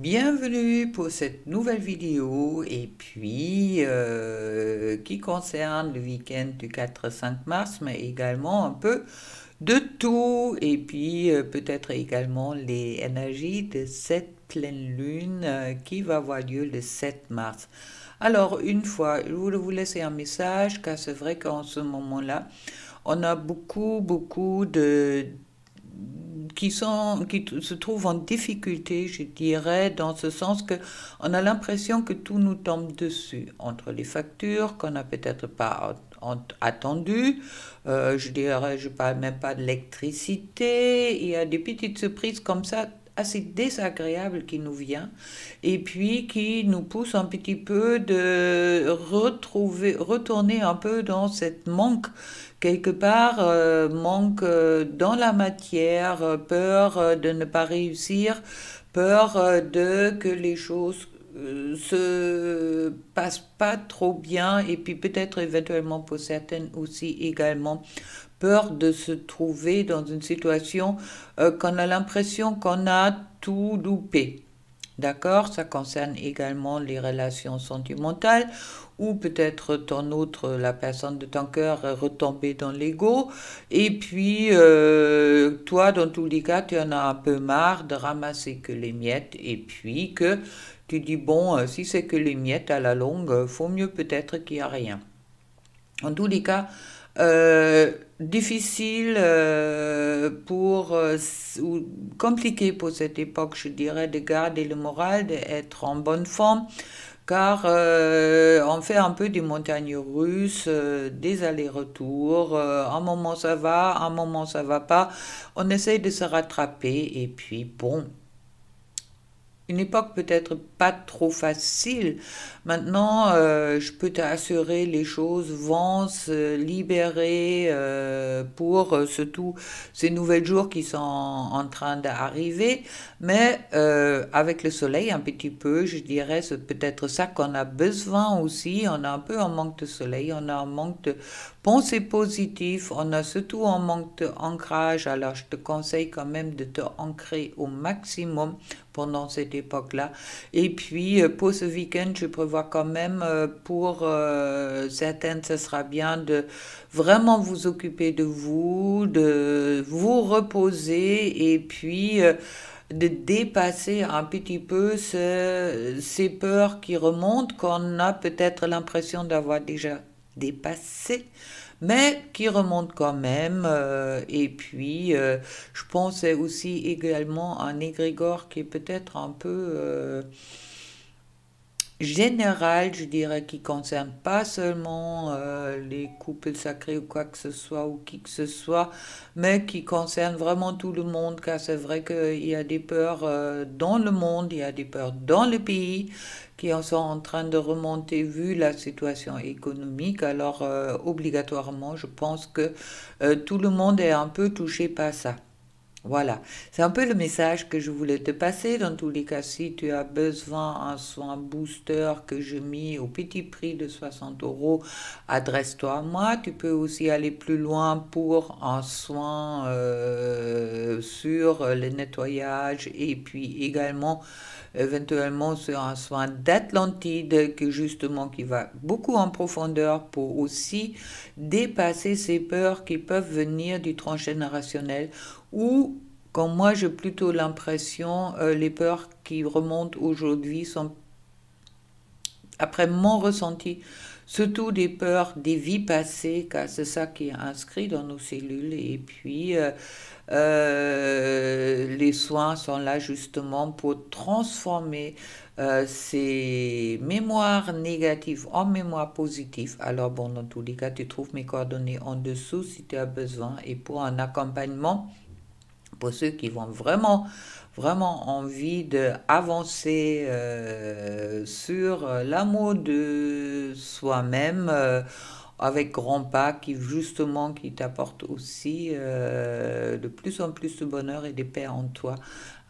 Bienvenue pour cette nouvelle vidéo et puis qui concerne le week-end du 4-5 mars, mais également un peu de tout et puis peut-être également les énergies de cette pleine lune qui va avoir lieu le 7 mars. Alors, une fois, je voulais vous laisser un message car c'est vrai qu'en ce moment-là, on a beaucoup de qui se trouvent en difficulté, je dirais, dans ce sens que on a l'impression que tout nous tombe dessus, entre les factures qu'on n'a peut-être pas attendues, je dirais, je parle même pas de l'électricité, il y a des petites surprises comme ça assez désagréables qui nous viennent et puis qui nous poussent un petit peu de retourner un peu dans cette manque quelque part, manque dans la matière, peur de ne pas réussir, peur de que les choses se passent pas trop bien et puis peut-être éventuellement pour certaines aussi également peur de se trouver dans une situation qu'on a l'impression qu'on a tout loupé. D'accord, ça concerne également les relations sentimentales ou peut-être ton autre, la personne de ton cœur est retombée dans l'ego. Et puis, toi, dans tous les cas, tu en as un peu marre de ramasser que les miettes et puis que tu dis, bon, si c'est que les miettes à la longue, faut mieux peut-être qu'il n'y a rien. En tous les cas, difficile ou compliqué pour cette époque, je dirais, de garder le moral, d'être en bonne forme, car on fait un peu des montagnes russes, des allers-retours. Un moment ça va, un moment ça va pas. On essaye de se rattraper et puis bon, une époque peut-être pas trop facile. Maintenant, je peux t'assurer, les choses vont se libérer pour surtout ces nouvelles jours qui sont en train d'arriver. Mais avec le soleil un petit peu, je dirais, c'est peut-être ça qu'on a besoin aussi. On a un peu un manque de soleil, on a un manque de pensée positive, on a surtout un manque d'ancrage. Alors, je te conseille quand même de te ancrer au maximum pendant cette époque-là. Et puis, pour ce week-end, je prévois quand même, pour certaines, ce sera bien de vraiment vous occuper de vous reposer et puis de dépasser un petit peu ces peurs qui remontent, qu'on a peut-être l'impression d'avoir déjà dépassé, mais qui remonte quand même. Et puis, je pense aussi également un égrégore qui est peut-être un peu général, je dirais, qui concerne pas seulement les couples sacrés ou quoi que ce soit, ou qui que ce soit, mais qui concerne vraiment tout le monde, car c'est vrai qu'il y a des peurs dans le monde, il y a des peurs dans le pays qui en sont en train de remonter vu la situation économique. Alors, obligatoirement, je pense que tout le monde est un peu touché par ça. Voilà, c'est un peu le message que je voulais te passer. Dans tous les cas, si tu as besoin d'un soin booster que je mis au petit prix de 60 €, adresse-toi à moi. Tu peux aussi aller plus loin pour un soin sur le nettoyage et puis également éventuellement sur un soin d'Atlantide que justement qui va beaucoup en profondeur pour aussi dépasser ces peurs qui peuvent venir du transgénérationnel ou quand moi j'ai plutôt l'impression, les peurs qui remontent aujourd'hui sont, après mon ressenti, surtout des peurs des vies passées, car c'est ça qui est inscrit dans nos cellules. Et puis, les soins sont là justement pour transformer ces mémoires négatives en mémoires positives. Alors bon, dans tous les cas, tu trouves mes coordonnées en dessous si tu as besoin. Et pour un accompagnement, pour ceux qui vont vraiment envie d'avancer sur l'amour de soi-même avec grands pas qui justement qui t'apporte aussi de plus en plus de bonheur et de paix en toi.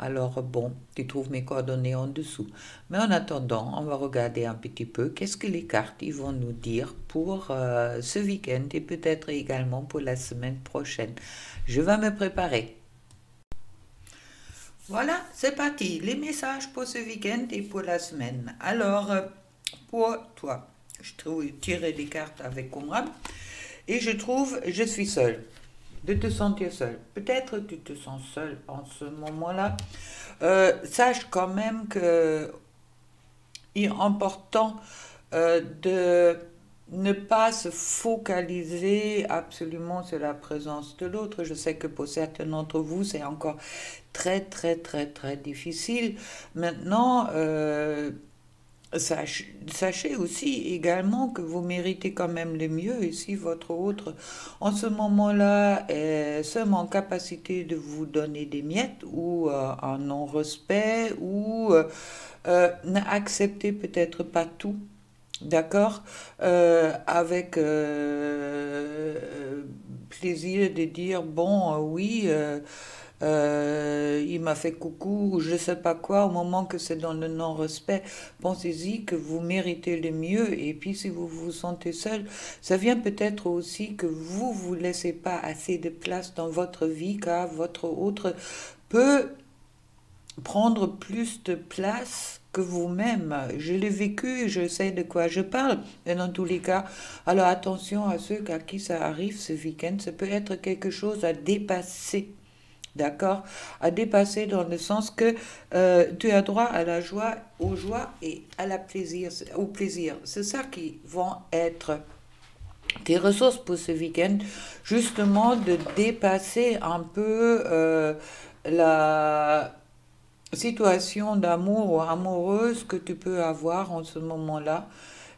Alors bon, tu trouves mes coordonnées en dessous. Mais en attendant, on va regarder un petit peu qu'est-ce que les cartes ils vont nous dire pour ce week-end et peut-être également pour la semaine prochaine. Je vais me préparer. Voilà, c'est parti. Les messages pour ce week-end et pour la semaine. Alors, pour toi, je trouve tirer des cartes avec Conrad et je trouve, je suis seule. De te sentir seule. Peut-être tu te sens seule en ce moment-là. Sache quand même que il est important de ne pas se focaliser absolument sur la présence de l'autre. Je sais que pour certains d'entre vous, c'est encore très, très, très, très difficile. Maintenant, sachez aussi également que vous méritez quand même le mieux et si votre autre, en ce moment-là, est seulement en capacité de vous donner des miettes ou un non-respect ou n'acceptez peut-être pas tout. D'accord. Avec plaisir de dire, bon, oui, il m'a fait coucou ou je sais pas quoi, au moment que c'est dans le non-respect, pensez-y que vous méritez le mieux. Et puis si vous vous sentez seul, ça vient peut-être aussi que vous laissez pas assez de place dans votre vie car votre autre peut prendre plus de place que vous-même. Je l'ai vécu, je sais de quoi je parle. Et dans tous les cas, alors attention à ceux à qui ça arrive ce week-end. Ça peut être quelque chose à dépasser. D'accord? À dépasser dans le sens que tu as droit à la joie, aux joies et à la plaisir, au plaisir. C'est ça qui vont être tes ressources pour ce week-end. Justement, de dépasser un peu la situation d'amour ou amoureuse que tu peux avoir en ce moment-là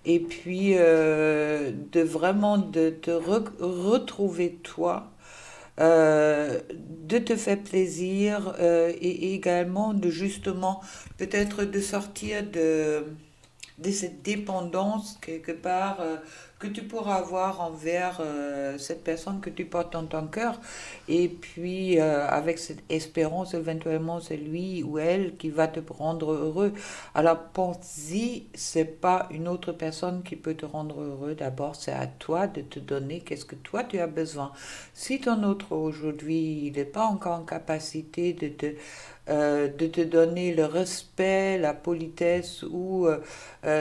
et puis de vraiment de te retrouver toi, de te faire plaisir et également de justement peut-être de sortir de cette dépendance quelque part que tu pourras avoir envers cette personne que tu portes dans ton cœur et puis avec cette espérance éventuellement c'est lui ou elle qui va te rendre heureux. Alors pense-y, c'est pas une autre personne qui peut te rendre heureux, d'abord c'est à toi de te donner qu'est-ce que toi tu as besoin. Si ton autre aujourd'hui il n'est pas encore en capacité de te donner le respect, la politesse ou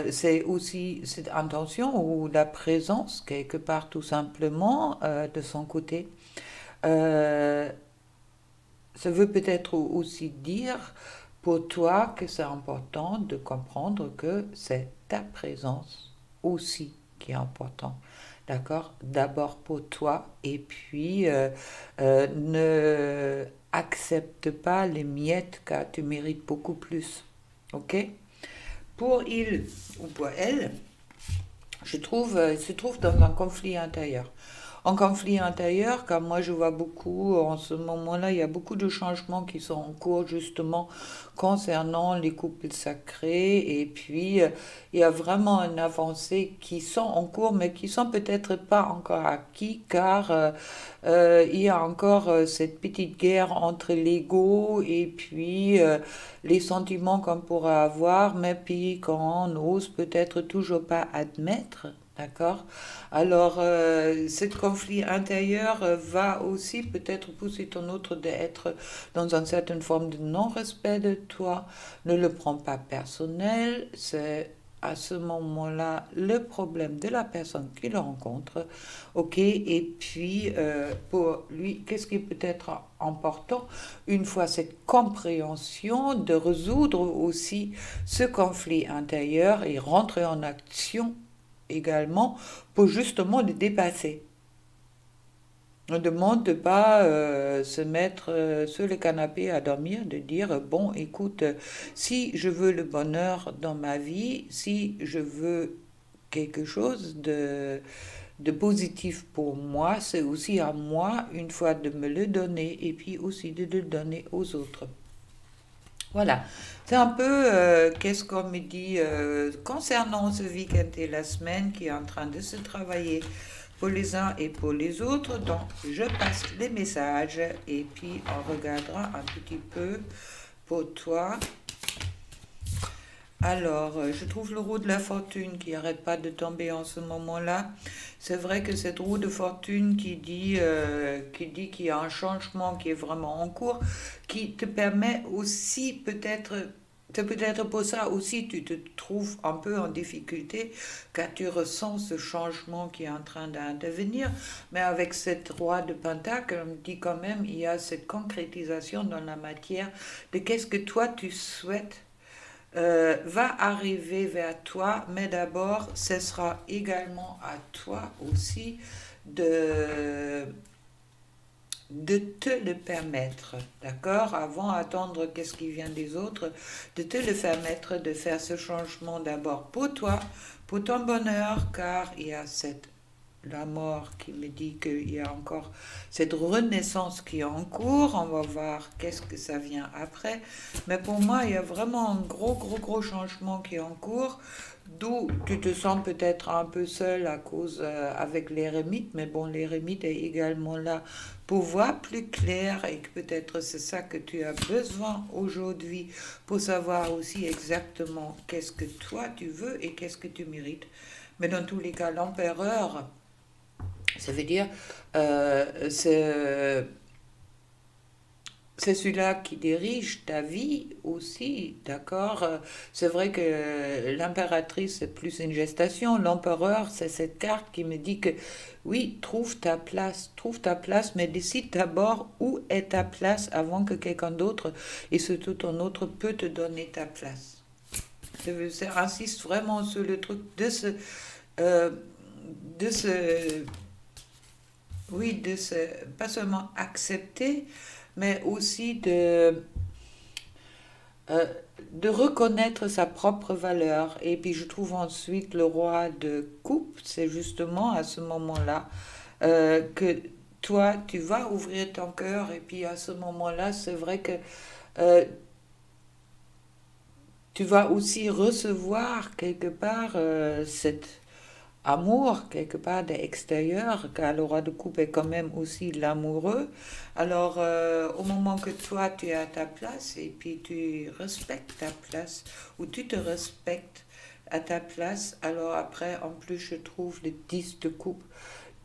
c'est aussi cette intention ou la présence quelque part tout simplement de son côté. Euh, Ça veut peut-être aussi dire pour toi que c'est important de comprendre que c'est ta présence aussi qui est important. D'accord? D'abord pour toi et puis ne accepte pas les miettes car tu mérites beaucoup plus. Ok? Pour il ou pour elle, je trouve, se trouve dans un conflit intérieur. En conflit intérieur, car moi je vois beaucoup, en ce moment-là, il y a beaucoup de changements qui sont en cours justement concernant les couples sacrés. Et puis, il y a vraiment une avancée qui sont en cours, mais qui sont peut-être pas encore acquis, car il y a encore cette petite guerre entre l'ego et puis les sentiments qu'on pourrait avoir, mais puis qu'on n'ose peut-être toujours pas admettre. D'accord? Alors, ce conflit intérieur va aussi peut-être pousser ton autre d'être dans une certaine forme de non-respect de toi. Ne le prends pas personnel, c'est à ce moment-là le problème de la personne qui le rencontre. Ok, et puis pour lui, qu'est-ce qui peut être important une fois cette compréhension de résoudre aussi ce conflit intérieur et rentrer en action également pour justement le dépasser. On demande de ne pas se mettre sur le canapé à dormir, de dire, bon, écoute, si je veux le bonheur dans ma vie, si je veux quelque chose de positif pour moi, c'est aussi à moi, une fois de me le donner et puis aussi de le donner aux autres. Voilà, c'est un peu qu'est-ce qu'on me dit concernant ce week-end et la semaine qui est en train de se travailler pour les uns et pour les autres. Donc, je passe les messages et puis on regardera un petit peu pour toi Alors, je trouve le roue de la fortune qui n'arrête pas de tomber en ce moment-là. C'est vrai que cette roue de fortune qui dit qu'il y a un changement qui est vraiment en cours, qui te permet aussi peut-être, c'est peut-être pour ça aussi tu te trouves un peu en difficulté, car tu ressens ce changement qui est en train d'intervenir. Mais avec cette roi de Pentacle, on me dit quand même, il y a cette concrétisation dans la matière de qu'est-ce que toi tu souhaites va arriver vers toi, mais d'abord, ce sera également à toi aussi de, de te le permettre, d'accord? Avant attendre qu'est-ce qui vient des autres, de te le permettre de faire ce changement d'abord pour toi, pour ton bonheur, car il y a la mort qui me dit qu'il y a encore cette renaissance qui est en cours. On va voir qu'est-ce que ça vient après. Mais pour moi, il y a vraiment un gros, gros, gros changement qui est en cours. D'où tu te sens peut-être un peu seul à cause avec l'éremite. Mais bon, l'éremite est également là pour voir plus clair et que peut-être c'est ça que tu as besoin aujourd'hui pour savoir aussi exactement qu'est-ce que toi tu veux et qu'est-ce que tu mérites. Mais dans tous les cas, l'empereur, ça veut dire, c'est celui-là qui dirige ta vie aussi, d'accord? C'est vrai que l'impératrice, c'est plus une gestation. L'empereur, c'est cette carte qui me dit que oui, trouve ta place, mais décide d'abord où est ta place avant que quelqu'un d'autre, et surtout ton autre, peut te donner ta place. Insiste vraiment sur le truc euh, de se oui, pas seulement accepter, mais aussi euh, de reconnaître sa propre valeur. Et puis je trouve ensuite le roi de coupe, c'est justement à ce moment-là que toi, tu vas ouvrir ton cœur. Et puis à ce moment-là, c'est vrai que euh, tu vas aussi recevoir quelque part cet amour, quelque part d'extérieur, car le roi de coupe est quand même aussi l'amoureux. Alors, au moment que toi, tu es à ta place et puis tu respectes ta place, ou tu te respectes à ta place, alors après, en plus, je trouve le 10 de coupe.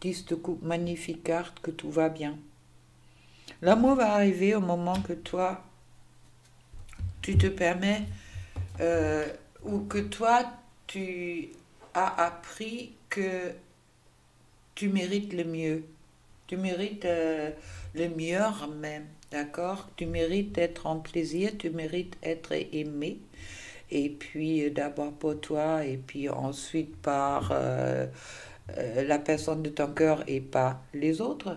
10 de coupe, magnifique carte, que tout va bien. L'amour va arriver au moment que toi, tu te permets euh, ou que toi, tu as appris que tu mérites le mieux. Tu mérites le meilleur même, d'accord? Tu mérites être en plaisir, tu mérites être aimé. Et puis d'abord pour toi, et puis ensuite par la personne de ton cœur et pas les autres.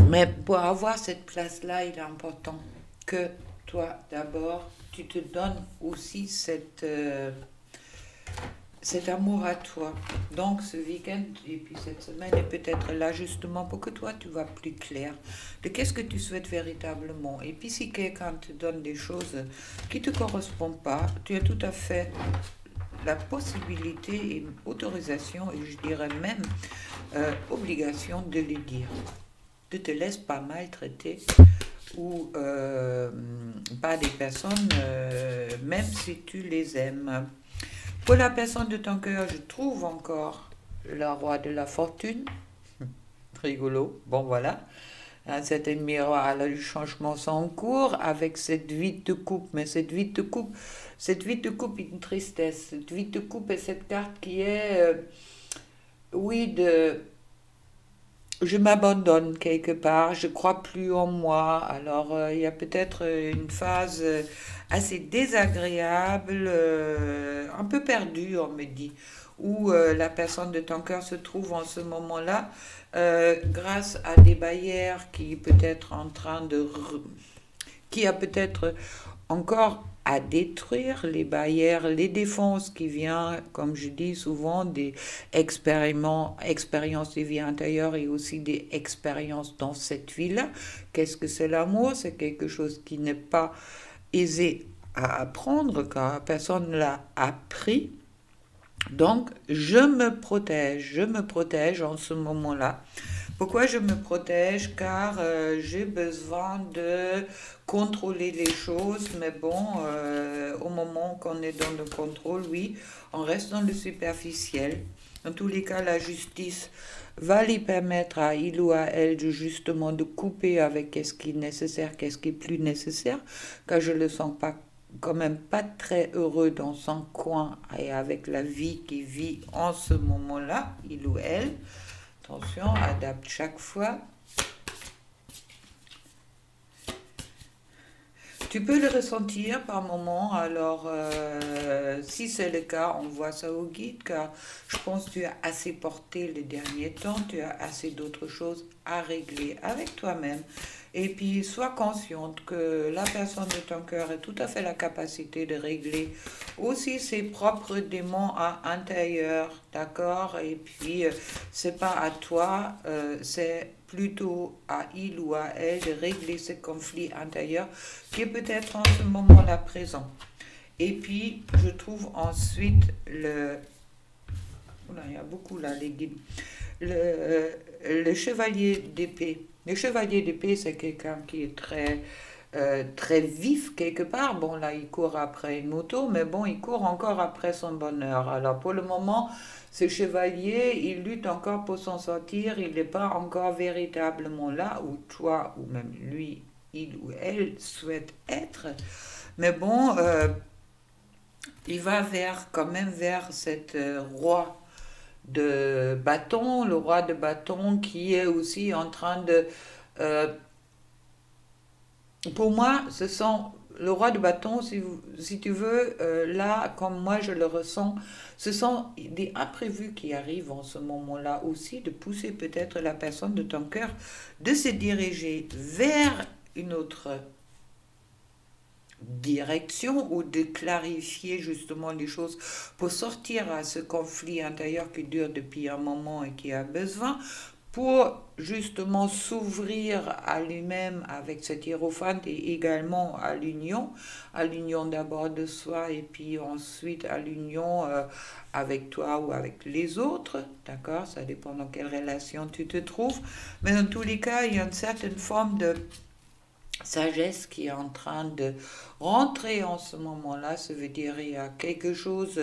Mais pour avoir cette place-là, il est important que toi, d'abord, tu te donnes aussi cet amour à toi. Donc, ce week-end et puis cette semaine est peut-être là justement pour que toi, tu vas plus clair de qu'est-ce que tu souhaites véritablement. Et puis, si quelqu'un te donne des choses qui ne te correspondent pas, tu as tout à fait la possibilité et autorisation, et je dirais même obligation de les dire. Ne te laisse pas maltraiter ou par des personnes, même si tu les aimes. Pour la personne de ton cœur, je trouve encore le roi de la fortune. Rigolo. Bon, voilà. C'est un miroir, le changement en cours avec cette vide de coupe. Mais cette vide de coupe est une tristesse. Cette vide de coupe est cette carte qui est, oui, je m'abandonne quelque part, je crois plus en moi. Alors, il y a peut-être une phase assez désagréable, un peu perdue, on me dit, où la personne de ton cœur se trouve en ce moment-là, grâce à des barrières qui peut-être en train qui a peut-être encore à détruire les barrières, les défenses qui viennent, comme je dis souvent, des expériences de vie intérieure et aussi des expériences dans cette vie-là. Qu'est-ce que c'est l'amour? C'est quelque chose qui n'est pas aisé à apprendre car personne ne l'a appris. Donc, je me protège en ce moment-là Pourquoi je me protège? Car j'ai besoin de contrôler les choses, mais bon, au moment qu'on est dans le contrôle, oui, on reste dans le superficiel. Dans tous les cas, la justice va lui permettre à il ou à elle de justement de couper avec qu'est-ce qui est nécessaire, qu'est-ce qui est plus nécessaire, car je le sens pas quand même pas très heureux dans son coin et avec la vie qu'il vit en ce moment-là, il ou elle. Attention, adapte chaque fois. Tu peux le ressentir par moment, alors si c'est le cas, on voit ça au guide, car je pense que tu as assez porté les derniers temps, tu as assez d'autres choses à régler avec toi-même. Et puis, sois consciente que la personne de ton cœur a tout à fait la capacité de régler aussi ses propres démons à intérieur, d'accord? Et puis, c'est pas à toi, c'est plutôt à il ou à elle de régler ce conflit intérieur qui est peut-être en ce moment-là présent. Et puis, je trouve ensuite le... Oula, il y a beaucoup là, les guides. Le chevalier d'épée. Le chevalier d'épée, c'est quelqu'un qui est très vif quelque part. Bon, là, il court après une moto, mais bon, il court encore après son bonheur. Alors, pour le moment, ce chevalier, il lutte encore pour s'en sortir. Il n'est pas encore véritablement là où toi, ou même lui, il ou elle souhaite être. Mais bon, il va quand même vers cette roi de bâton, le roi de bâton qui est aussi en train de... euh, pour moi, ce sont le roi de bâton, si tu veux, là, comme moi je le ressens, ce sont des imprévus qui arrivent en ce moment-là aussi, de pousser peut-être la personne de ton cœur de se diriger vers une autre direction ou de clarifier justement les choses pour sortir à ce conflit intérieur qui dure depuis un moment et qui a besoin pour justement s'ouvrir à lui-même avec cet hiérophante et également à l'union d'abord de soi et puis ensuite à l'union avec toi ou avec les autres, d'accord? Ça dépend dans quelle relation tu te trouves, mais dans tous les cas, il y a une certaine forme de sagesse qui est en train de rentrer en ce moment-là, ça veut dire il y a quelque chose.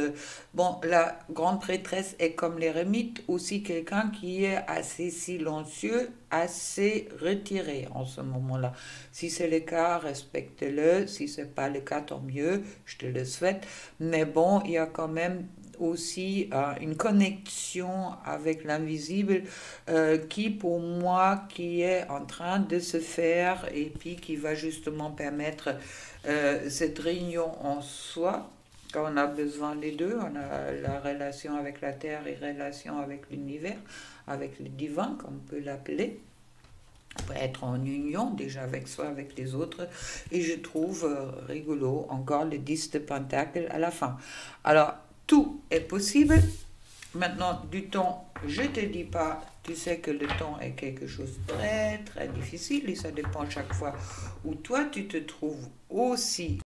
Bon, la grande prêtresse est comme l'ermite, aussi quelqu'un qui est assez silencieux, assez retiré en ce moment-là. Si c'est le cas, respecte-le. Si c'est pas le cas, tant mieux, je te le souhaite. Mais bon, il y a quand même aussi une connexion avec l'invisible qui pour moi qui est en train de se faire et puis qui va justement permettre cette réunion en soi quand on a besoin des deux, on a la relation avec la terre et relation avec l'univers, avec le divin comme on peut l'appeler. On peut être en union déjà avec soi, avec les autres. Et je trouve rigolo encore le 10 de Pentacle à la fin. Alors, tout est possible. Maintenant, du temps, je ne te dis pas, tu sais que le temps est quelque chose de très, très difficile et ça dépend chaque fois où toi tu te trouves aussi